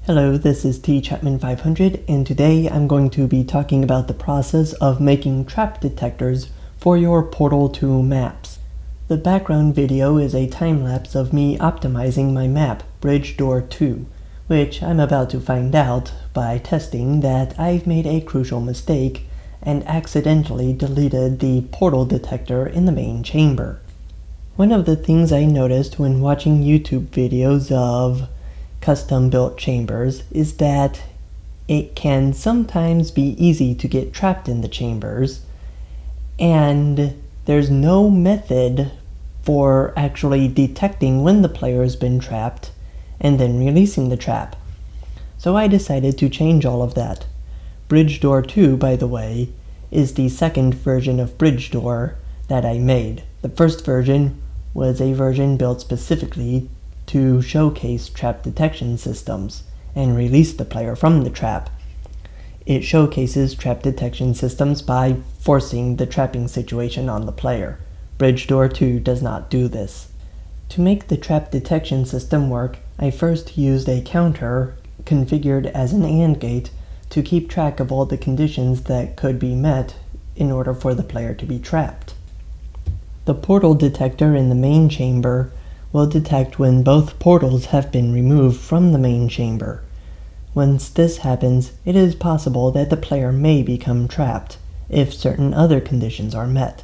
Hello, this is T-Chapman500, and today I'm going to be talking about the process of making trap detectors for your Portal 2 maps. The background video is a time-lapse of me optimizing my map, Bridge Door 2, which I'm about to find out by testing that I've made a crucial mistake and accidentally deleted the portal detector in the main chamber. One of the things I noticed when watching YouTube videos of custom-built chambers is that it can sometimes be easy to get trapped in the chambers, and there's no method for actually detecting when the player has been trapped and then releasing the trap. So I decided to change all of that. Bridge Door 2, by the way, is the second version of Bridge Door that I made. The first version was a version built specifically to showcase trap detection systems and release the player from the trap. It showcases trap detection systems by forcing the trapping situation on the player. Bridge Door 2 does not do this. To make the trap detection system work, I first used a counter configured as an AND gate to keep track of all the conditions that could be met in order for the player to be trapped. The portal detector in the main chamber will detect when both portals have been removed from the main chamber. Once this happens, it is possible that the player may become trapped if certain other conditions are met.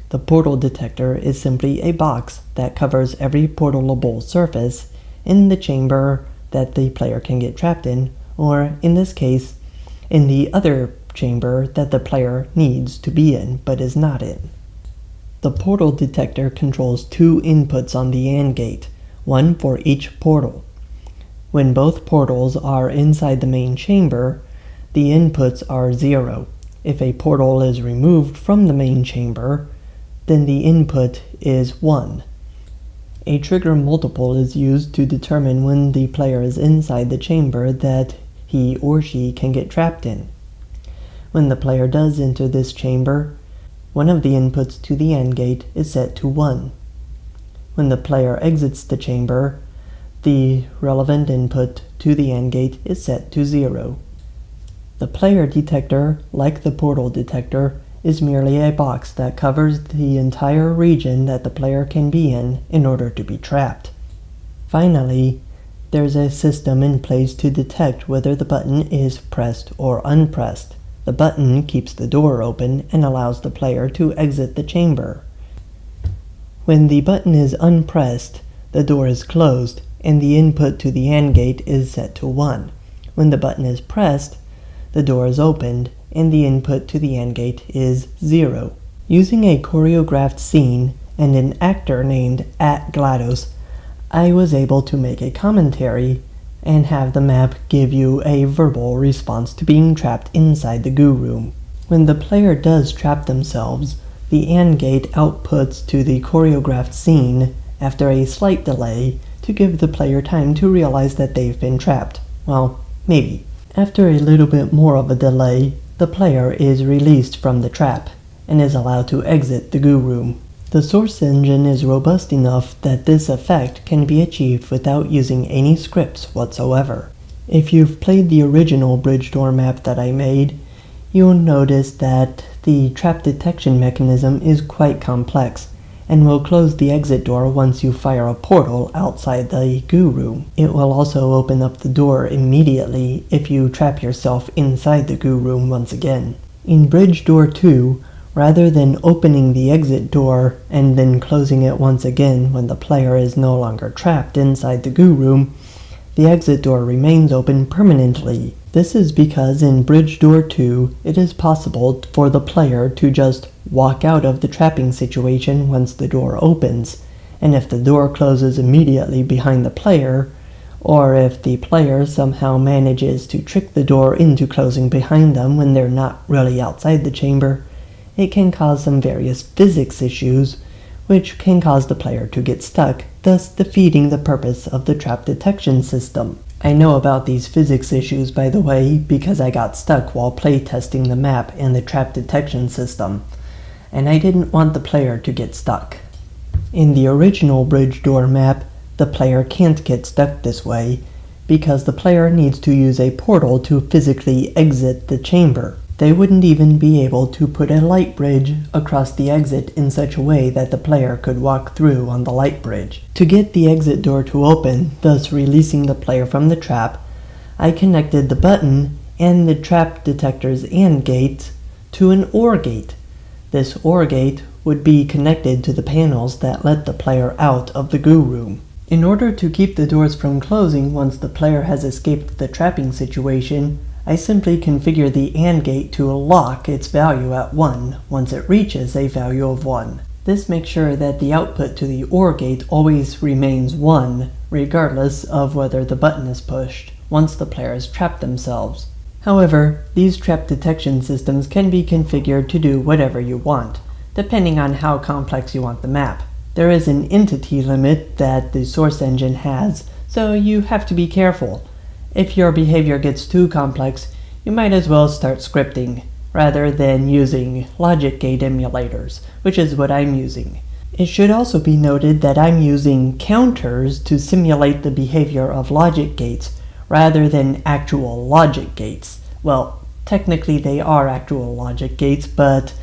The portal detector is simply a box that covers every portalable surface in the chamber that the player can get trapped in, or in this case, in the other chamber that the player needs to be in but is not in. The portal detector controls two inputs on the AND gate, one for each portal. When both portals are inside the main chamber, the inputs are 0. If a portal is removed from the main chamber, then the input is 1. A trigger multiple is used to determine when the player is inside the chamber that he or she can get trapped in. When the player does enter this chamber, one of the inputs to the AND gate is set to 1. When the player exits the chamber, the relevant input to the AND gate is set to 0. The player detector, like the portal detector, is merely a box that covers the entire region that the player can be in order to be trapped. Finally, there's a system in place to detect whether the button is pressed or unpressed. The button keeps the door open and allows the player to exit the chamber. When the button is unpressed, the door is closed and the input to the AND gate is set to 1. When the button is pressed, the door is opened and the input to the AND gate is 0. Using a choreographed scene and an actor named @GLaDOS, I was able to make a commentary and have the map give you a verbal response to being trapped inside the goo room. When the player does trap themselves, the AND gate outputs to the choreographed scene after a slight delay to give the player time to realize that they've been trapped. Well, maybe. After a little bit more of a delay, the player is released from the trap and is allowed to exit the goo room. The source engine is robust enough that this effect can be achieved without using any scripts whatsoever. If you've played the original Bridge Door map that I made, you'll notice that the trap detection mechanism is quite complex and will close the exit door once you fire a portal outside the goo room. It will also open up the door immediately if you trap yourself inside the goo room once again. In Bridge Door 2, rather than opening the exit door and then closing it once again when the player is no longer trapped inside the goo room, the exit door remains open permanently. This is because in Bridge Door 2, it is possible for the player to just walk out of the trapping situation once the door opens, and if the door closes immediately behind the player, or if the player somehow manages to trick the door into closing behind them when they're not really outside the chamber, it can cause some various physics issues, which can cause the player to get stuck, thus defeating the purpose of the trap detection system. I know about these physics issues, by the way, because I got stuck while playtesting the map and the trap detection system, and I didn't want the player to get stuck. In the original Bridge Door map, the player can't get stuck this way because the player needs to use a portal to physically exit the chamber. They wouldn't even be able to put a light bridge across the exit in such a way that the player could walk through on the light bridge. To get the exit door to open, thus releasing the player from the trap, I connected the button and the trap detector's AND gate to an OR gate. This OR gate would be connected to the panels that let the player out of the goo room. In order to keep the doors from closing once the player has escaped the trapping situation, I simply configure the AND gate to lock its value at 1 once it reaches a value of 1. This makes sure that the output to the OR gate always remains 1, regardless of whether the button is pushed, once the player has trapped themselves. However, these trap detection systems can be configured to do whatever you want, depending on how complex you want the map. There is an entity limit that the source engine has, so you have to be careful. If your behavior gets too complex, you might as well start scripting, rather than using logic gate emulators, which is what I'm using. It should also be noted that I'm using counters to simulate the behavior of logic gates, rather than actual logic gates. Well, technically they are actual logic gates, but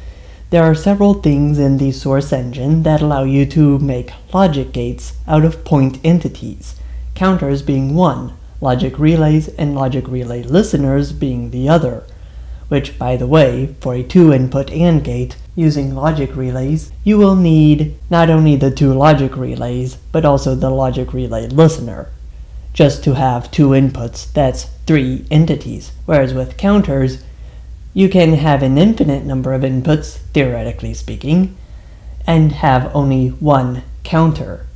there are several things in the source engine that allow you to make logic gates out of point entities, counters being one, logic relays and logic relay listeners being the other, which, by the way, for a 2-input AND gate, using logic relays, you will need not only the 2 logic relays, but also the logic relay listener. Just to have 2 inputs, that's 3 entities, whereas with counters, you can have an infinite number of inputs, theoretically speaking, and have only 1 counter.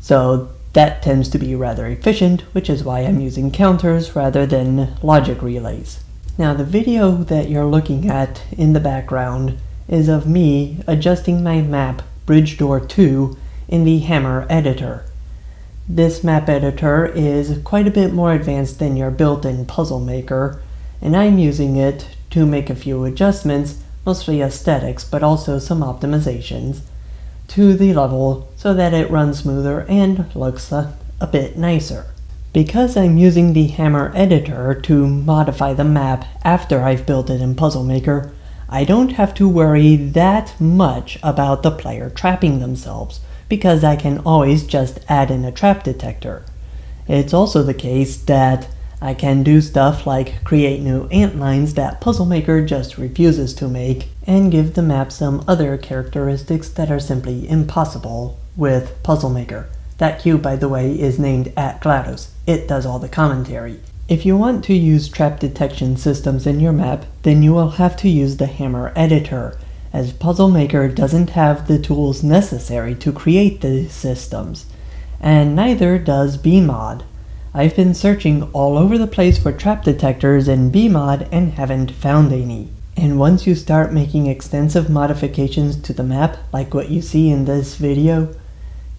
So that tends to be rather efficient, which is why I'm using counters rather than logic relays. Now the video that you're looking at in the background is of me adjusting my map Bridge Door 2 in the Hammer editor. This map editor is quite a bit more advanced than your built-in PuzzleMaker, and I'm using it to make a few adjustments, mostly aesthetics, but also some optimizations, to the level so that it runs smoother and looks a bit nicer. Because I'm using the Hammer editor to modify the map after I've built it in PuzzleMaker, I don't have to worry that much about the player trapping themselves, because I can always just add in a trap detector. It's also the case that I can do stuff like create new ant lines that PuzzleMaker just refuses to make, and give the map some other characteristics that are simply impossible with PuzzleMaker. That cube, by the way, is named @GLaDOS. It does all the commentary. If you want to use trap detection systems in your map, then you will have to use the Hammer editor, as PuzzleMaker doesn't have the tools necessary to create these systems, and neither does Beemod. I've been searching all over the place for trap detectors in Beemod and haven't found any. And once you start making extensive modifications to the map, like what you see in this video,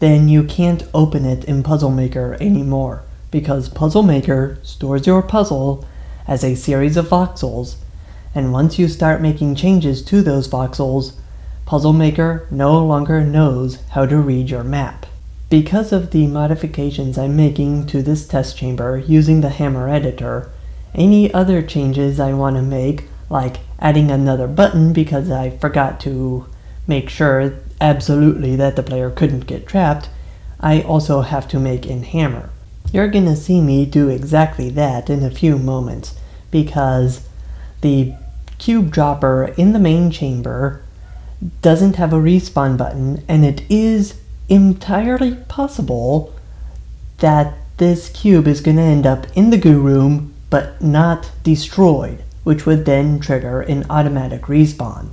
then you can't open it in PuzzleMaker anymore, because PuzzleMaker stores your puzzle as a series of voxels, and once you start making changes to those voxels, PuzzleMaker no longer knows how to read your map. Because of the modifications I'm making to this test chamber using the Hammer editor, any other changes I want to make, like adding another button because I forgot to make sure absolutely that the player couldn't get trapped, I also have to make in Hammer. You're gonna see me do exactly that in a few moments, because the cube dropper in the main chamber doesn't have a respawn button, and it is entirely possible that this cube is going to end up in the goo room but not destroyed, which would then trigger an automatic respawn.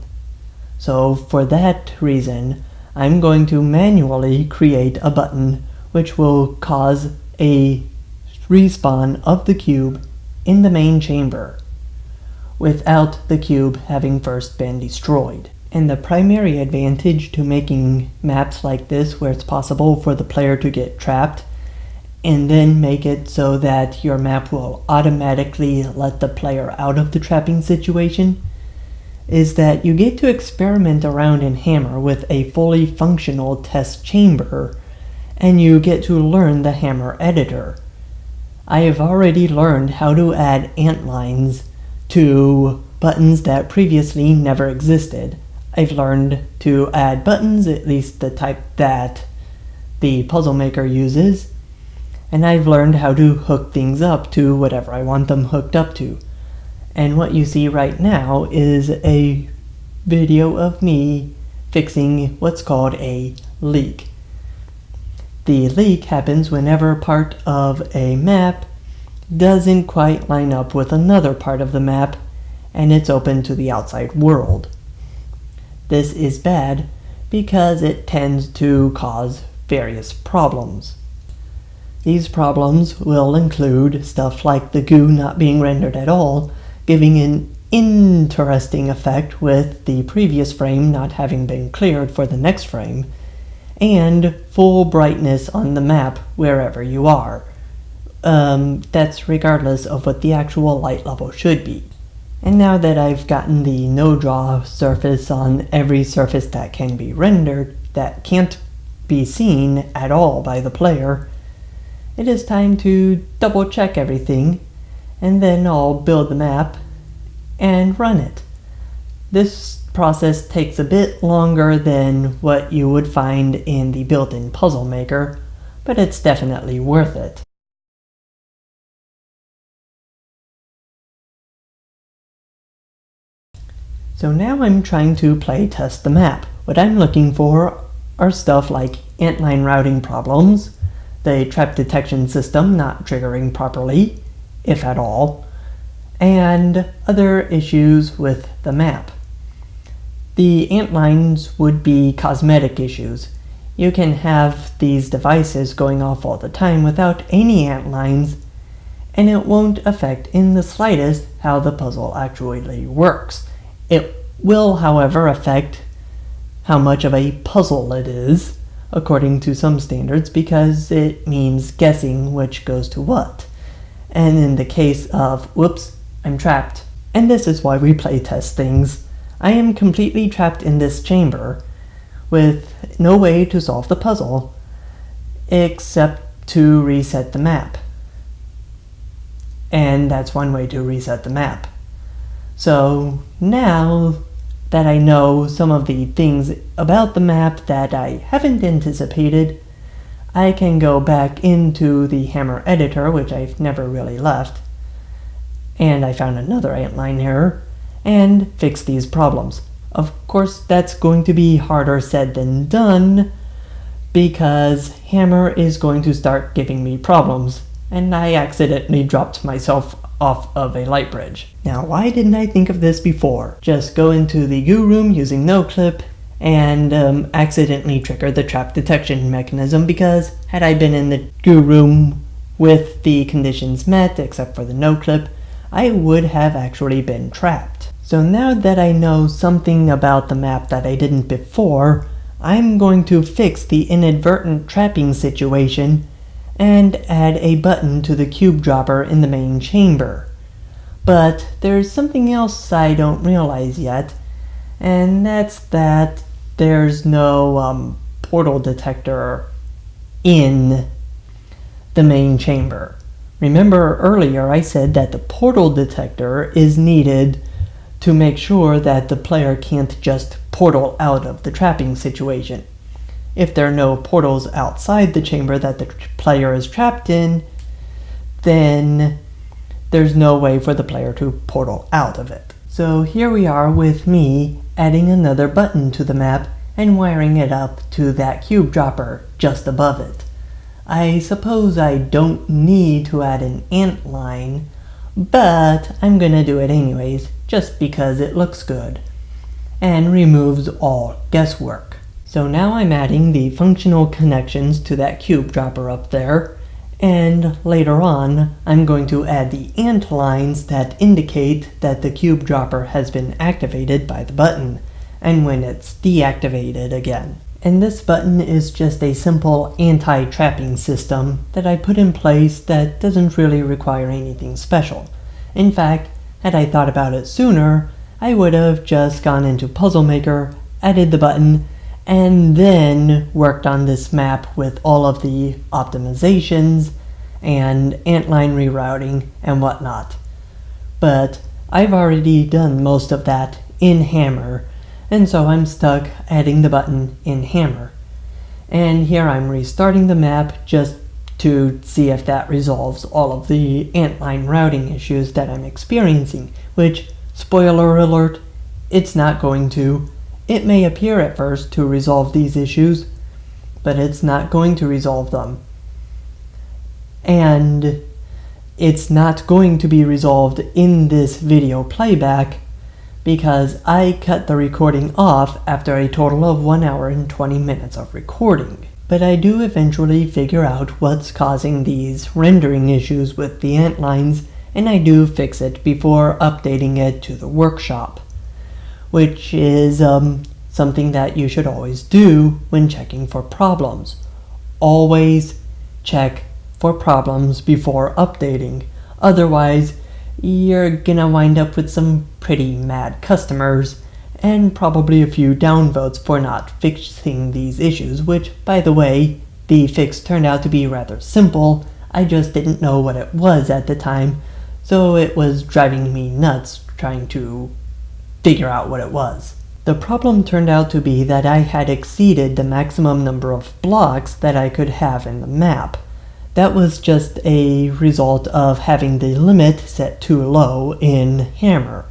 So for that reason, I'm going to manually create a button which will cause a respawn of the cube in the main chamber without the cube having first been destroyed. And the primary advantage to making maps like this, where it's possible for the player to get trapped, and then make it so that your map will automatically let the player out of the trapping situation, is that you get to experiment around in Hammer with a fully functional test chamber, and you get to learn the Hammer editor. I have already learned how to add ant lines to buttons that previously never existed. I've learned to add buttons, at least the type that the PuzzleMaker uses, and I've learned how to hook things up to whatever I want them hooked up to. And what you see right now is a video of me fixing what's called a leak. The leak happens whenever part of a map doesn't quite line up with another part of the map and it's open to the outside world. This is bad because it tends to cause various problems. These problems will include stuff like the goo not being rendered at all, giving an interesting effect with the previous frame not having been cleared for the next frame, and full brightness on the map wherever you are. That's regardless of what the actual light level should be. And now that I've gotten the no-draw surface on every surface that can be rendered, that can't be seen at all by the player, it is time to double check everything, and then I'll build the map and run it. This process takes a bit longer than what you would find in the built-in PuzzleMaker, but it's definitely worth it. So now I'm trying to play test the map. What I'm looking for are stuff like antline routing problems, the trap detection system not triggering properly, if at all, and other issues with the map. The antlines would be cosmetic issues. You can have these devices going off all the time without any antlines, and it won't affect in the slightest how the puzzle actually works. It will, however, affect how much of a puzzle it is, according to some standards, because it means guessing which goes to what. And in the case of, whoops, I'm trapped. And this is why we play test things. I am completely trapped in this chamber with no way to solve the puzzle except to reset the map. And that's one way to reset the map. So now that I know some of the things about the map that I haven't anticipated, I can go back into the Hammer editor, which I've never really left, and I found another antline error, and fix these problems. Of course, that's going to be harder said than done, because Hammer is going to start giving me problems, and I accidentally dropped myself off of a light bridge. Now, why didn't I think of this before? Just go into the goo room using no-clip and accidentally trigger the trap detection mechanism, because had I been in the goo room with the conditions met, except for the no-clip, I would have actually been trapped. So now that I know something about the map that I didn't before, I'm going to fix the inadvertent trapping situation and add a button to the cube dropper in the main chamber. But there's something else I don't realize yet, and that's that there's no portal detector in the main chamber. Remember earlier I said that the portal detector is needed to make sure that the player can't just portal out of the trapping situation. If there are no portals outside the chamber that the player is trapped in, then there's no way for the player to portal out of it. So here we are with me adding another button to the map and wiring it up to that cube dropper just above it. I suppose I don't need to add an ant line, but I'm gonna do it anyways, just because it looks good and removes all guesswork. So now I'm adding the functional connections to that cube dropper up there, and later on I'm going to add the ant lines that indicate that the cube dropper has been activated by the button, and when it's deactivated again. And this button is just a simple anti-trapping system that I put in place that doesn't really require anything special. In fact, had I thought about it sooner, I would have just gone into PuzzleMaker, added the button, and then worked on this map with all of the optimizations and antline rerouting and whatnot. But I've already done most of that in Hammer, and so I'm stuck adding the button in Hammer. And here I'm restarting the map just to see if that resolves all of the antline routing issues that I'm experiencing, which, spoiler alert, it's not going to. It may appear at first to resolve these issues, but it's not going to resolve them. And it's not going to be resolved in this video playback because I cut the recording off after a total of 1 hour and 20 minutes of recording. But I do eventually figure out what's causing these rendering issues with the antlines, and I do fix it before updating it to the workshop, which is something that you should always do when checking for problems. Always check for problems before updating. Otherwise, you're gonna wind up with some pretty mad customers and probably a few downvotes for not fixing these issues, which, by the way, the fix turned out to be rather simple. I just didn't know what it was at the time, so it was driving me nuts trying to figure out what it was. The problem turned out to be that I had exceeded the maximum number of blocks that I could have in the map. That was just a result of having the limit set too low in Hammer.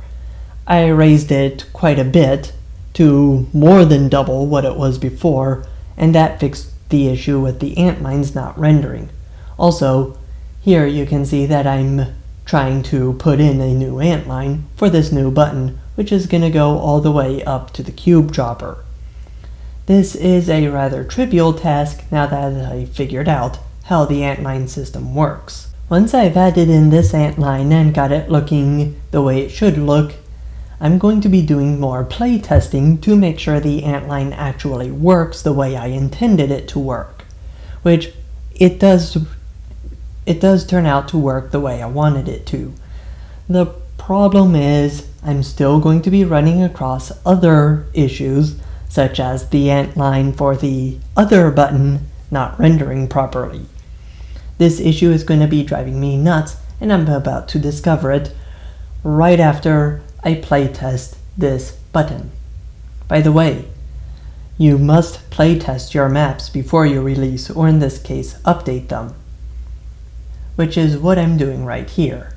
I raised it quite a bit to more than double what it was before, and that fixed the issue with the antlines not rendering. Also, here you can see that I'm trying to put in a new antline for this new button, which is going to go all the way up to the cube dropper. This is a rather trivial task now that I figured out how the antline system works. Once I've added in this antline and got it looking the way it should look, I'm going to be doing more play testing to make sure the antline actually works the way I intended it to work, which it does turn out to work the way I wanted it to. The problem is I'm still going to be running across other issues, such as the antline for the other button not rendering properly. This issue is going to be driving me nuts, and I'm about to discover it right after I playtest this button. By the way, you must playtest your maps before you release, or in this case, update them, which is what I'm doing right here.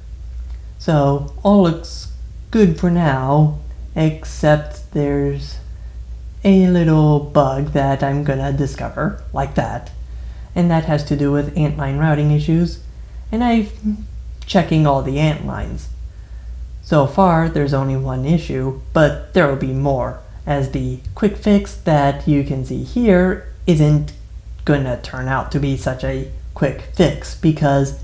So, all looks good for now, except there's a little bug that I'm gonna discover, like that, and that has to do with antline routing issues, and I'm checking all the antlines. So far, there's only one issue, but there will be more, as the quick fix that you can see here isn't gonna turn out to be such a quick fix because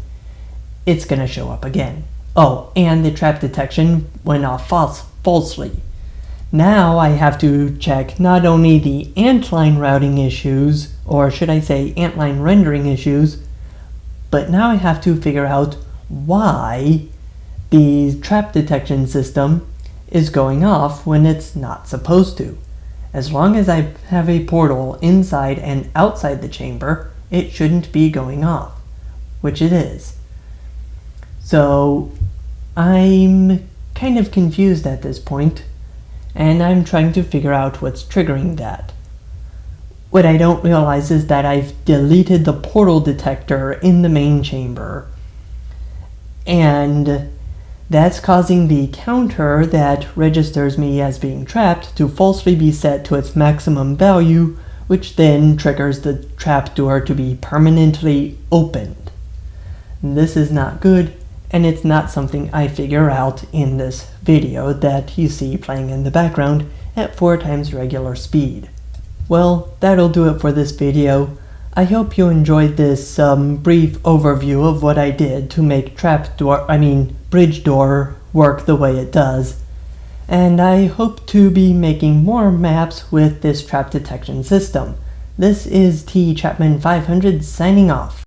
it's gonna show up again. Oh, and the trap detection went off falsely. Now I have to check not only the antline routing issues, or should I say antline rendering issues, but now I have to figure out why the trap detection system is going off when it's not supposed to. As long as I have a portal inside and outside the chamber, it shouldn't be going off, which it is. So I'm kind of confused at this point, and I'm trying to figure out what's triggering that. What I don't realize is that I've deleted the portal detector in the main chamber, and that's causing the counter that registers me as being trapped to falsely be set to its maximum value, which then triggers the trapdoor to be permanently opened. This is not good, and it's not something I figure out in this video that you see playing in the background at 4 times regular speed. Well, that'll do it for this video. I hope you enjoyed this brief overview of what I did to make bridge door work the way it does. And I hope to be making more maps with this trap detection system. This is T Chapman 500 signing off.